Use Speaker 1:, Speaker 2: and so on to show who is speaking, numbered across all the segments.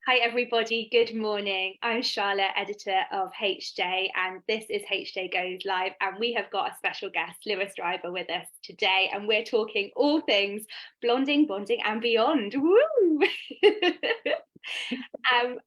Speaker 1: Hi everybody, good morning. I'm Charlotte, editor of HJ, and this is HJ Goes Live, and we have got a special guest, Lewis Driver, with us today, and we're talking all things blonding, bonding and beyond. Woo!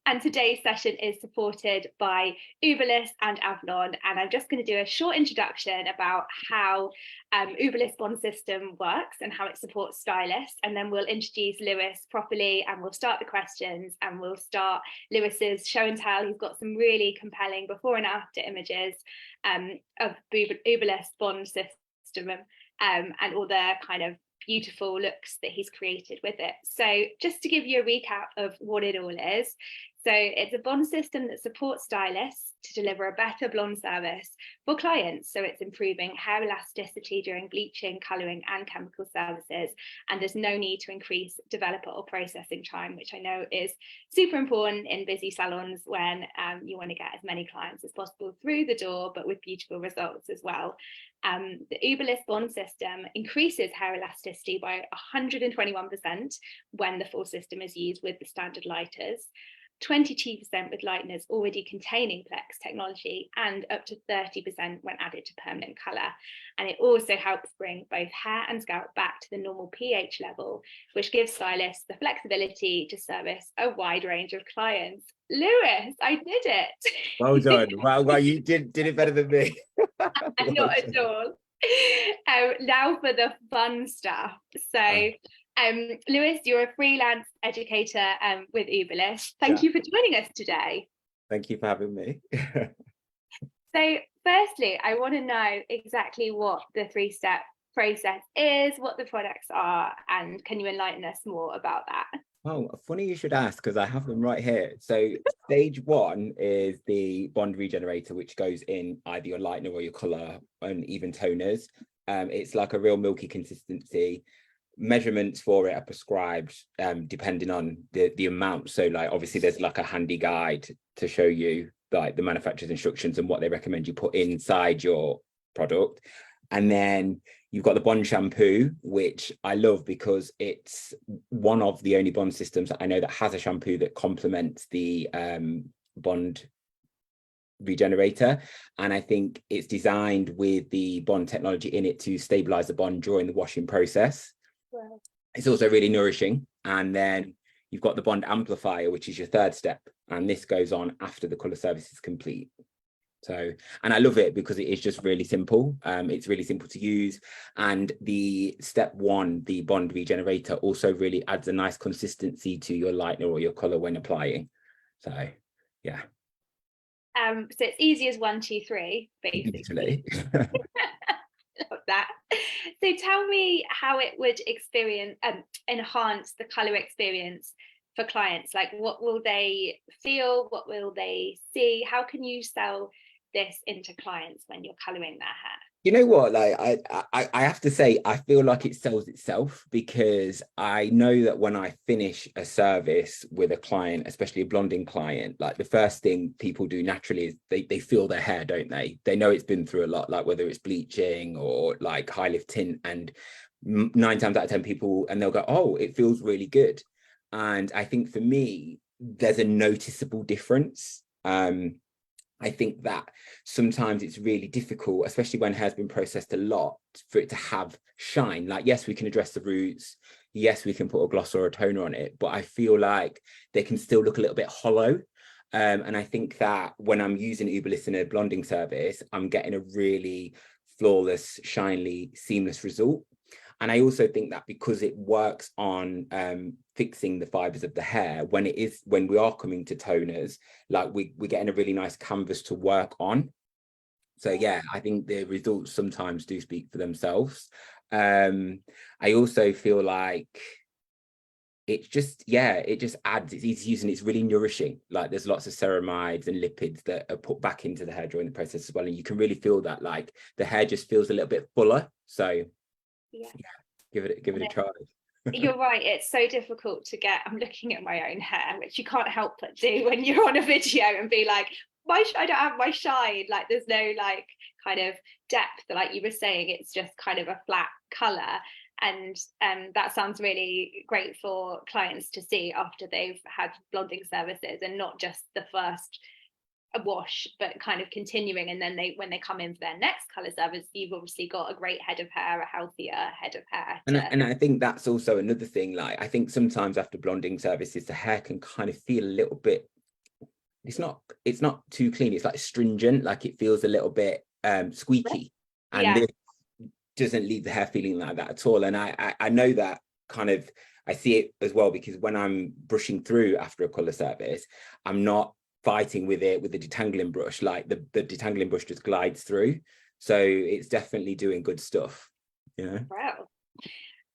Speaker 1: And today's session is supported by Uberliss and Avlon, and I'm just going to do a short introduction about how Uberliss bond system works and how it supports stylists, and then we'll introduce Lewis properly and we'll start the questions and we'll start Lewis's show and tell. He's got some really compelling before and after images of Uberliss bond system and all the kind of beautiful looks that he's created with it. So just to give you a recap of what it all is. So it's a bond system that supports stylists to deliver a better blonde service for clients. So it's improving hair elasticity during bleaching, colouring and chemical services. And there's no need to increase developer or processing time, which I know is super important in busy salons when you want to get as many clients as possible through the door, but with beautiful results as well. The Uberliss bond system increases hair elasticity by 121% when the full system is used with the standard lighters, 22% with lighteners already containing Plex technology, and up to 30% when added to permanent colour. And it also helps bring both hair and scalp back to the normal pH level, which gives stylists the flexibility to service a wide range of clients. Lewis, I did it.
Speaker 2: Well done. Well, you did it better than me. Well
Speaker 1: Not at all. Now for the fun stuff. So Lewis, you're a freelance educator with Uberliss. Thank you for joining us today.
Speaker 2: Thank you for having me.
Speaker 1: So firstly, I want to know exactly what the 3-step process is, what the products are, and can you enlighten us more about that?
Speaker 2: Oh, funny you should ask, because I have them right here. So stage 1 is the bond regenerator, which goes in either your lightener or your colour and even toners. It's like a real milky consistency. Measurements for it are prescribed depending on the amount. So like obviously there's like a handy guide to show you like the manufacturer's instructions and what they recommend you put inside your product. And then you've got the bond shampoo, which I love because it's one of the only bond systems that I know that has a shampoo that complements the bond regenerator. And I think it's designed with the bond technology in it to stabilize the bond during the washing process. Wow. It's also really nourishing. And then you've got the bond amplifier, which is your 3rd step. And this goes on after the color service is complete. So, and I love it because it is just really simple. It's really simple to use. And the step 1, the bond regenerator, also really adds a nice consistency to your lightener or your color when applying. So, yeah.
Speaker 1: So it's easy as 1, 2, 3, basically. Love that. So tell me how it would enhance the color experience for clients. Like, what will they feel? What will they see? How can you sell this into clients when you're coloring their hair?
Speaker 2: You know what, like I have to say, I feel like it sells itself, because I know that when I finish a service with a client, especially a blonding client, like the first thing people do naturally is they feel their hair, don't they? They know it's been through a lot, like whether it's bleaching or like high lift tint, and 9 times out of 10 people, and they'll go, oh, it feels really good. And I think for me, there's a noticeable difference. I think that sometimes it's really difficult, especially when hair's been processed a lot, for it to have shine. Like, yes, we can address the roots. Yes, we can put a gloss or a toner on it, but I feel like they can still look a little bit hollow. And I think that when I'm using Uberliss in a blonding service, I'm getting a really flawless, shiny, seamless result. And I also think that because it works on fixing the fibers of the hair, when we are coming to toners, like we're getting a really nice canvas to work on. So yeah, I think the results sometimes do speak for themselves. I also feel like it just adds, it's easy to use and it's really nourishing. Like there's lots of ceramides and lipids that are put back into the hair during the process as well. And you can really feel that like the hair just feels a little bit fuller. So yeah, give it a try.
Speaker 1: You're right, it's so difficult to get. I'm looking at my own hair, which you can't help but do when you're on a video and be like, I don't have my shine. Like there's no like kind of depth, like you were saying, it's just kind of a flat color. And that sounds really great for clients to see after they've had blonding services, and not just the first wash, but kind of continuing. And then when they come in for their next colour service, you've obviously got a great head of hair, a healthier head of hair.
Speaker 2: And I think that's also another thing. Like, I think sometimes after blonding services, the hair can kind of feel a little bit, it's not too clean. It's like stringent, like it feels a little bit squeaky. And
Speaker 1: Yeah.
Speaker 2: this doesn't leave the hair feeling like that at all. And I know that kind of, I see it as well, because when I'm brushing through after a colour service, I'm not fighting with it with the detangling brush. Like the detangling brush just glides through. So it's definitely doing good stuff, you know.
Speaker 1: Wow.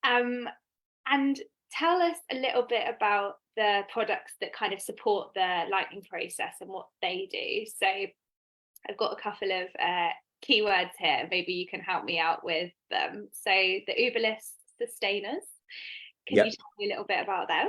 Speaker 1: And tell us a little bit about the products that kind of support the lightening process and what they do. So I've got a couple of keywords here. Maybe you can help me out with them. So the Uberliss sustainers. Can you tell me a little bit about them?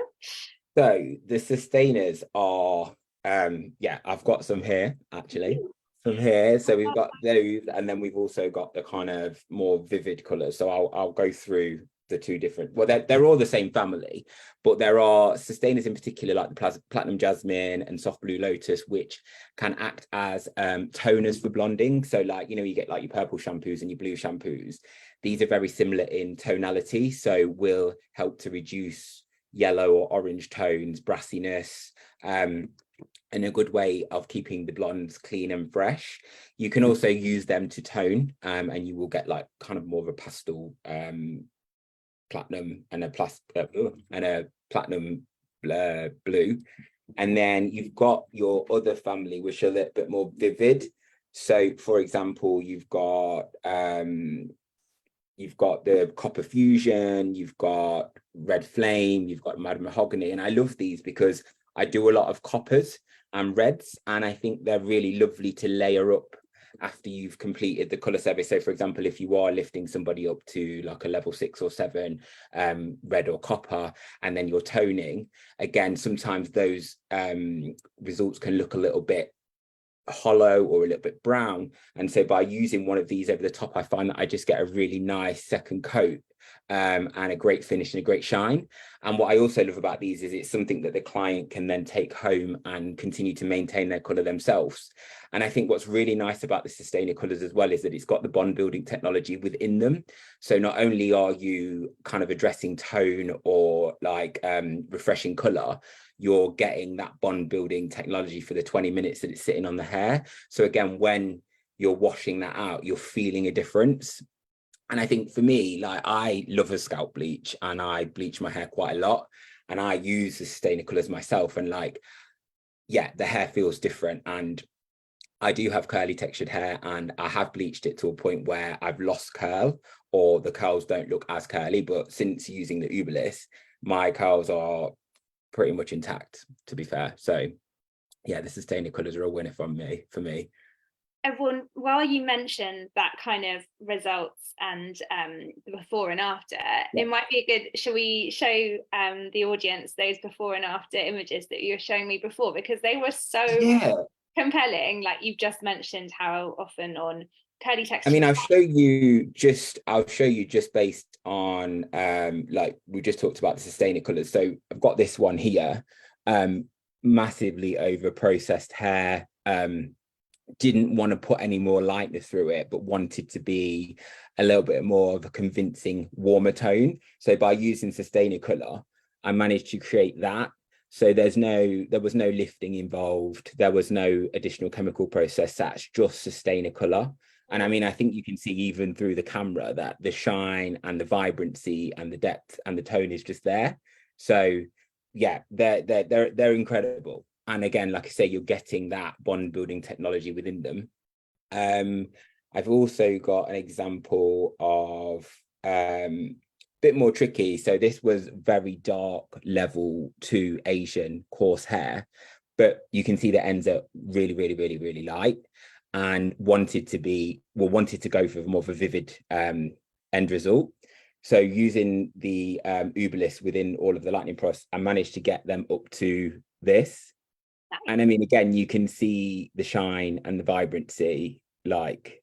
Speaker 2: So the sustainers are, yeah, I've got some here actually. Some here. So we've got those, and then we've also got the kind of more vivid colours. So I'll go through the two different, well, they're all the same family, but there are sustainers in particular, like the platinum jasmine and soft blue lotus, which can act as toners for blonding. So like, you know, you get like your purple shampoos and your blue shampoos. These are very similar in tonality, so will help to reduce yellow or orange tones, brassiness, and a good way of keeping the blondes clean and fresh. You can also use them to tone, and you will get like kind of more of a pastel platinum and a platinum blue. And then you've got your other family, which are a little bit more vivid. So for example, you've got the copper fusion, you've got red flame, you've got mad mahogany. And I love these because I do a lot of coppers and reds, and I think they're really lovely to layer up after you've completed the color service. So for example, if you are lifting somebody up to like a level 6 or 7 red or copper, and then you're toning, again, sometimes those results can look a little bit hollow or a little bit brown. And so by using one of these over the top, I find that I just get a really nice second coat, and a great finish and a great shine. And what I also love about these is it's something that the client can then take home and continue to maintain their color themselves. And I think what's really nice about the sustainer colors as well is that it's got the bond building technology within them. So not only are you kind of addressing tone or like refreshing color, you're getting that bond building technology for the 20 minutes that it's sitting on the hair. So again, when you're washing that out, you're feeling a difference. And I think for me, like, I love a scalp bleach and I bleach my hair quite a lot, and I use the sustainer colors myself, and like, yeah, the hair feels different. And I do have curly textured hair, and I have bleached it to a point where I've lost curl, or the curls don't look as curly. But since using the Uberliss, my curls are pretty much intact, to be fair. So yeah, the sustainer colors are a winner for me.
Speaker 1: Everyone, while you mentioned that kind of results and the before and after, it might be a good, shall we show the audience those before and after images that you were showing me before, because they were so compelling. Like you've just mentioned how often on curly texture.
Speaker 2: I mean, I'll show you just based on like we just talked about the sustainer colors. So I've got this one here, massively over processed hair, didn't want to put any more lightness through it, but wanted to be a little bit more of a convincing warmer tone. So by using sustainer color, I managed to create that. So there was no lifting involved, there was no additional chemical process. That's just sustainer color. And I mean, I think you can see even through the camera that the shine and the vibrancy and the depth and the tone is just there. So yeah, they're incredible. And again, like I say, you're getting that bond building technology within them. I've also got an example of bit more tricky. So this was very dark level 2 Asian coarse hair, but you can see the ends are really, really, really, really light, and wanted to go for more of a vivid end result. So using the Uberliss within all of the lightning process, I managed to get them up to this. And I mean, again, you can see the shine and the vibrancy, like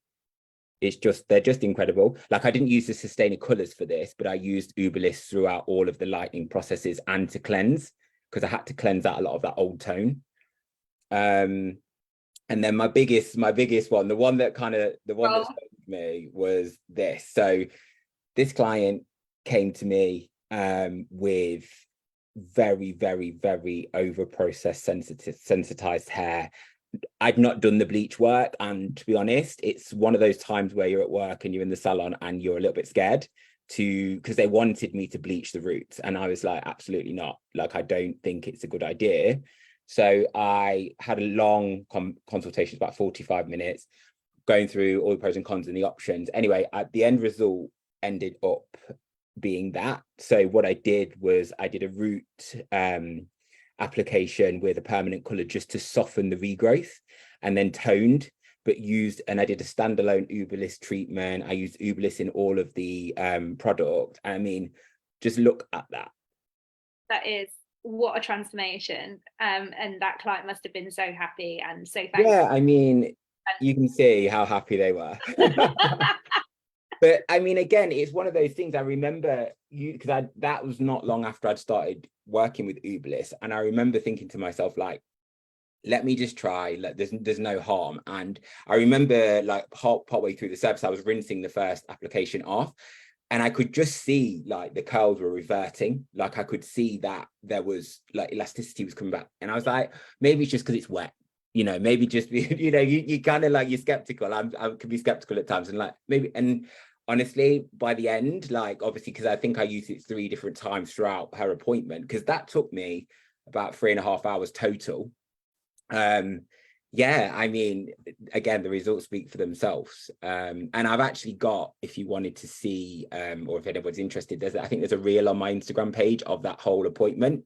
Speaker 2: they're just incredible. Like, I didn't use the sustainer colors for this, but I used Uberliss throughout all of the lightening processes and to cleanse, because I had to cleanse out a lot of that old tone. And then my biggest one, the one that spoke to me was this. So this client came to me with very, very, very over processed sensitized hair. I'd not done the bleach work, and to be honest, it's one of those times where you're at work and you're in the salon and you're a little bit scared because they wanted me to bleach the roots, and I was like, absolutely not. Like, I don't think it's a good idea. So I had a long consultation, about 45 minutes, going through all the pros and cons and the options. Anyway, the end result ended up being that. So what I did was I did a root application with a permanent color just to soften the regrowth, and then toned, but and I did a standalone Uberliss treatment. I used Uberliss in all of the product. I mean, just look at that.
Speaker 1: That is, what a transformation. And that client must have been so happy and so thankful.
Speaker 2: Yeah, I mean, you can see how happy they were. But I mean, again, it's one of those things. I remember because that was not long after I'd started working with Uberliss, and I remember thinking to myself, like, let me just try. Like, there's no harm. And I remember, like, partway through the service, I was rinsing the first application off, and I could just see, like, the curls were reverting. Like, I could see that there was, like, elasticity was coming back, and I was like, maybe it's just because it's wet. You know, maybe just you kind of, like, you're skeptical. I could be skeptical at times, and like maybe. And honestly, by the end, like, obviously, because I think I used it 3 different times throughout her appointment, because that took me about 3.5 hours total. Yeah, I mean, again, the results speak for themselves. And I've actually got, if you wanted to see, or if anyone's interested, I think there's a reel on my Instagram page of that whole appointment.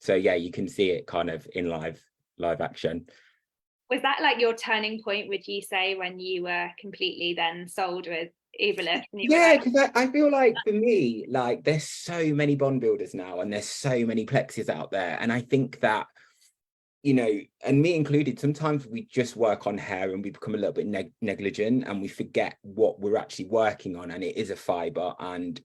Speaker 2: So yeah, you can see it kind of in live action.
Speaker 1: Was that like your turning point, would you say, when you were completely then sold with Uberliss?
Speaker 2: Yeah, because I feel like, for me, like, there's so many bond builders now, and there's so many plexes out there, and I think that, you know, and me included, sometimes we just work on hair and we become a little bit negligent, and we forget what we're actually working on, and it is a fiber. And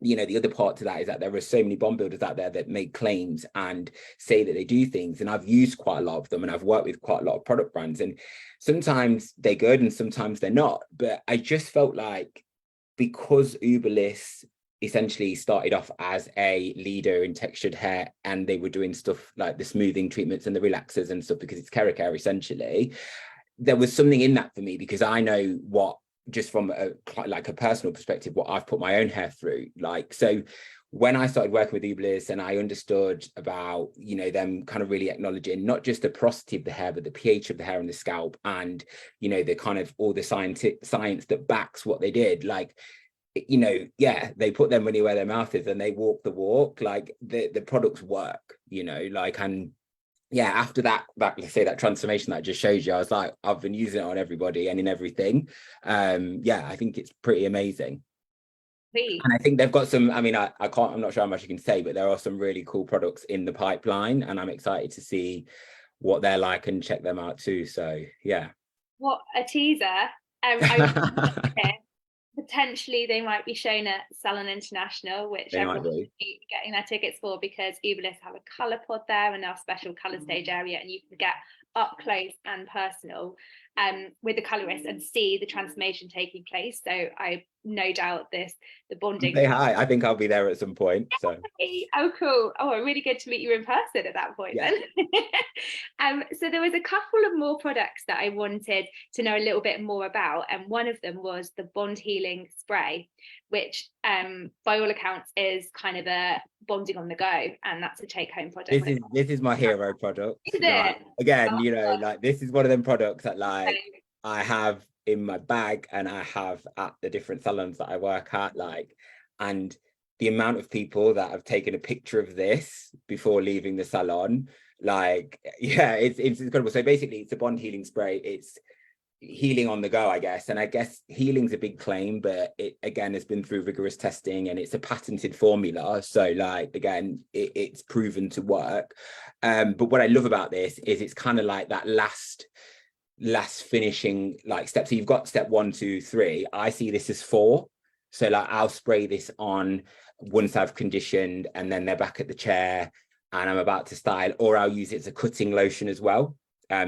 Speaker 2: you know, the other part to that is that there are so many bond builders out there that make claims and say that they do things, and I've used quite a lot of them, and I've worked with quite a lot of product brands, and sometimes they're good and sometimes they're not. But I just felt like, because Uberliss essentially started off as a leader in textured hair, and they were doing stuff like the smoothing treatments and the relaxers and stuff, because it's Keracare essentially, there was something in that for me, because I know what, just from a personal perspective, what I've put my own hair through. Like, so when I started working with Uberliss, and I understood about, you know, them kind of really acknowledging not just the porosity of the hair, but the pH of the hair and the scalp, and, you know, the kind of all the science that backs what they did. Like, you know, yeah, they put their money where their mouth is, and they walk the walk. Like, the products work, you know, like. And yeah, after that, let's say, that transformation that I just showed you, I was like, I've been using it on everybody and in everything. Yeah, I think it's pretty amazing.
Speaker 1: Please.
Speaker 2: And I think they've got some, I mean, I'm not sure how much you can say, but there are some really cool products in the pipeline, and I'm excited to see what they're like and check them out too. So yeah.
Speaker 1: What a teaser. Potentially they might be shown at Salon International, which everyone will be getting their tickets for, because Uberliss have a colour pod there and our special colour stage area, and you can get up close and personal with the colorist and see the transformation taking place. So I no doubt the bonding.
Speaker 2: Say hi. I think I'll be there at some point. So
Speaker 1: oh, cool. Oh, really good to meet you in person at that point. Yeah. Then. So there was a couple of more products that I wanted to know a little bit more about, and one of them was the bond healing spray, which by all accounts is kind of a bonding on the go, and that's a take-home product.
Speaker 2: This is my hero product.
Speaker 1: Is it?
Speaker 2: Again, you know, like, this is one of them products that, like, I have in my bag and I have at the different salons that I work at, like, and the amount of people that have taken a picture of this before leaving the salon, like, yeah, it's incredible. So basically, it's a bond healing spray. It's healing on the go, I guess. And I guess healing's a big claim, but it, again, has been through rigorous testing, and it's a patented formula. So, like, again, it's proven to work. But what I love about this is it's kind of like that last last finishing like steps. So you've got step 1, 2, 3. I see this as 4. So like I'll spray this on once I've conditioned and then they're back at the chair and I'm about to style, or I'll use it as a cutting lotion as well.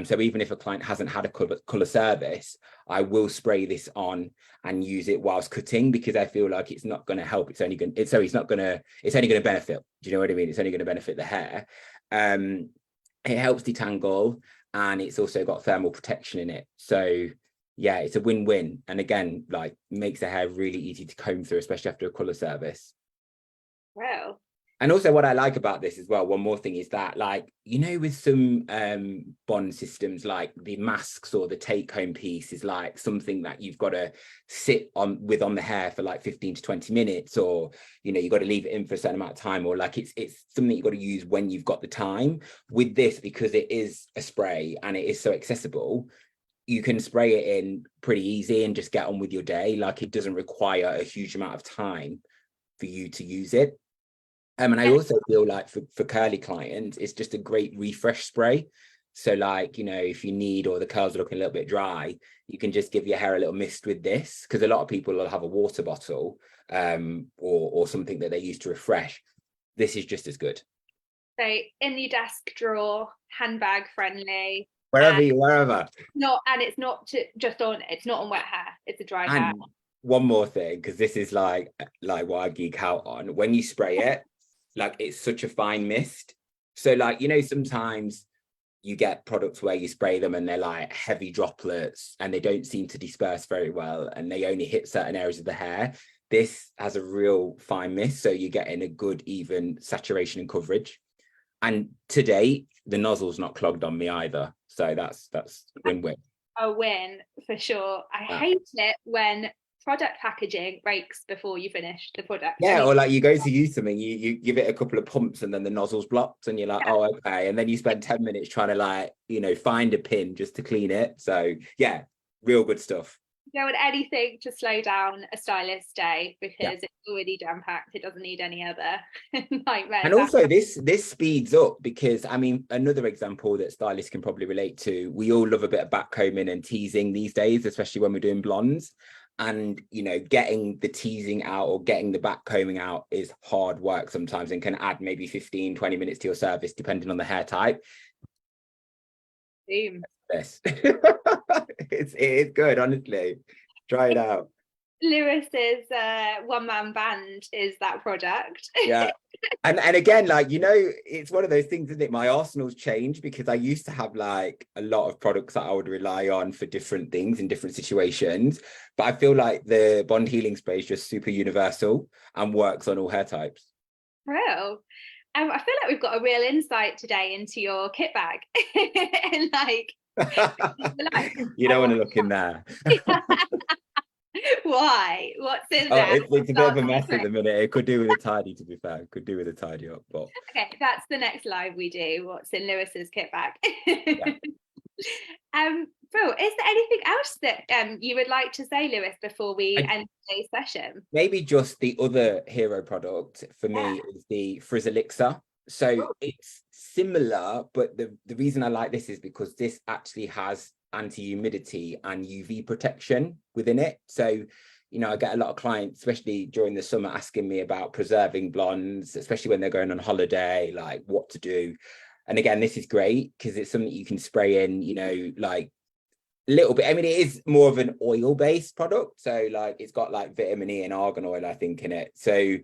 Speaker 2: So even if a client hasn't had a color service, I will spray this on and use it whilst cutting, because I feel like it's not going to help. It's only going to benefit. Do you know what I mean? It's only going to benefit the hair. It helps detangle, and it's also got thermal protection in it. So yeah, it's a win-win. And again, like makes the hair really easy to comb through, especially after a color service.
Speaker 1: Wow.
Speaker 2: And also what I like about this as well, one more thing, is that, like, you know, with some bond systems, like the masks or the take home piece is like something that you've got to sit on the hair for like 15 to 20 minutes, or, you know, you've got to leave it in for a certain amount of time, or like it's something you've got to use when you've got the time. With this, because it is a spray and it is so accessible, you can spray it in pretty easy and just get on with your day. Like it doesn't require a huge amount of time for you to use it. And I also feel like for curly clients, it's just a great refresh spray. So like, you know, if you need, or the curls are looking a little bit dry, you can just give your hair a little mist with this, because a lot of people will have a water bottle or something that they use to refresh. This is just as good.
Speaker 1: So in your desk drawer, handbag friendly.
Speaker 2: Wherever.
Speaker 1: It's not just on, it's not on wet hair, it's a dry hair.
Speaker 2: And one more thing, because this is like what I geek out on. When you spray it, like it's such a fine mist. So like, you know, sometimes you get products where you spray them and they're like heavy droplets and they don't seem to disperse very well and they only hit certain areas of the hair. This has a real fine mist, so you're getting a good even saturation and coverage. And to date, the nozzle's not clogged on me either. So that's win-win.
Speaker 1: A win for sure. I hate it when product packaging breaks before you finish the product.
Speaker 2: Yeah, or like you go to use something, you give it a couple of pumps and then the nozzle's blocked and you're like, oh, okay. And then you spend 10 minutes trying to, like, you know, find a pin just to clean it. So yeah, real good stuff.
Speaker 1: You don't want anything to slow down a stylist day, because it's already jam-packed. It doesn't need any other nightmare.
Speaker 2: And also this speeds up, because I mean, another example that stylists can probably relate to, we all love a bit of backcombing and teasing these days, especially when we're doing blondes. And, you know, getting the teasing out or getting the back combing out is hard work sometimes and can add maybe 15, 20 minutes to your service, depending on the hair type.
Speaker 1: Boom.
Speaker 2: Yes. It is good, honestly. Try it out.
Speaker 1: Lewis's one-man band is that product.
Speaker 2: Yeah. And again, like, you know, it's one of those things, isn't it? My arsenal's changed, because I used to have like a lot of products that I would rely on for different things in different situations. But I feel like the Bond Healing Spray is just super universal and works on all hair types.
Speaker 1: Real. I feel like we've got a real insight today into your kit bag. And like,
Speaker 2: you don't want to look in there.
Speaker 1: Why? What's in there?
Speaker 2: It's a bit of a mess at the minute. It could do with a tidy, to be fair. It could do with a tidy up. But
Speaker 1: okay, that's the next live we do. What's in Lewis's kit bag? Phil, is there anything else that you would like to say, Lewis, before we end today's session?
Speaker 2: Maybe just the other hero product for me is the Frizz Elixir. So it's similar, but the reason I like this is because this actually has anti-humidity and UV protection within it. So, you know, I get a lot of clients, especially during the summer, asking me about preserving blondes, especially when they're going on holiday, like what to do. And again, this is great because it's something you can spray in, you know, like a little bit. I mean, it is more of an oil-based product. So like it's got like vitamin E and argan oil, I think, in it. So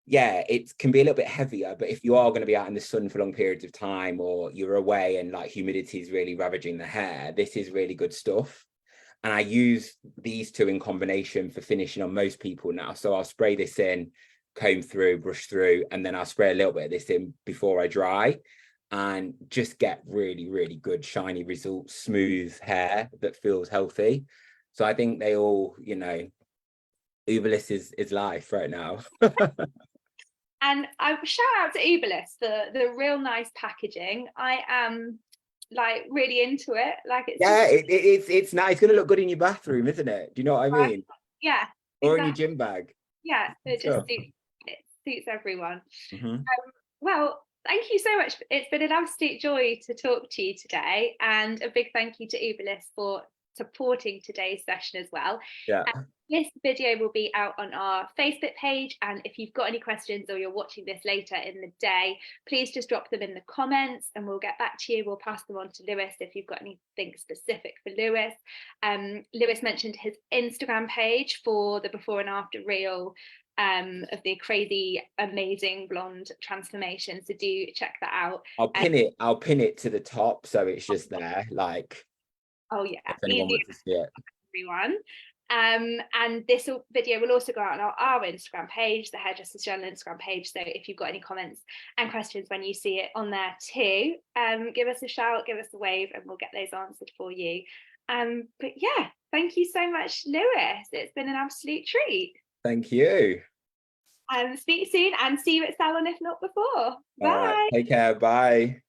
Speaker 2: yeah, it can be a little bit heavier, but if you are going to be out in the sun for long periods of time, or you're away and like humidity is really ravaging the hair, this is really good stuff. And I use these two in combination for finishing on most people now. So I'll spray this in, comb through, brush through, and then I'll spray a little bit of this in before I dry, and just get really, really good shiny results, smooth hair that feels healthy. So I think they all, you know, Uberliss is life right now.
Speaker 1: And I shout out to Uberliss for the real nice packaging. I am like really into it. Like it's
Speaker 2: it's nice. It's gonna look good in your bathroom, isn't it? Do you know what I mean?
Speaker 1: Yeah.
Speaker 2: Or in your gym bag.
Speaker 1: Yeah, it just suits everyone.
Speaker 2: Mm-hmm.
Speaker 1: Well, Thank you so much. It's been an absolute joy to talk to you today, and a big thank you to Uberliss for supporting today's session as well.
Speaker 2: Yeah.
Speaker 1: This video will be out on our Facebook page, and if you've got any questions or you're watching this later in the day, please just drop them in the comments and we'll get back to you. We'll pass them on to Lewis if you've got anything specific for Lewis. Lewis mentioned his Instagram page for the before and after reel of the crazy, amazing blonde transformation. So do check that out.
Speaker 2: I'll pin it to the top so it's just there, like,
Speaker 1: oh yeah,
Speaker 2: if anyone wants to see it.
Speaker 1: Everyone. And this video will also go out on our Instagram page, the Hairdressers Journal Instagram page. So if you've got any comments and questions when you see it on there too, give us a shout, give us a wave, and we'll get those answered for you. But yeah, thank you so much, Lewis. It's been an absolute treat.
Speaker 2: Thank you.
Speaker 1: Speak soon and see you at salon if not before. Bye.
Speaker 2: All right, take care. Bye.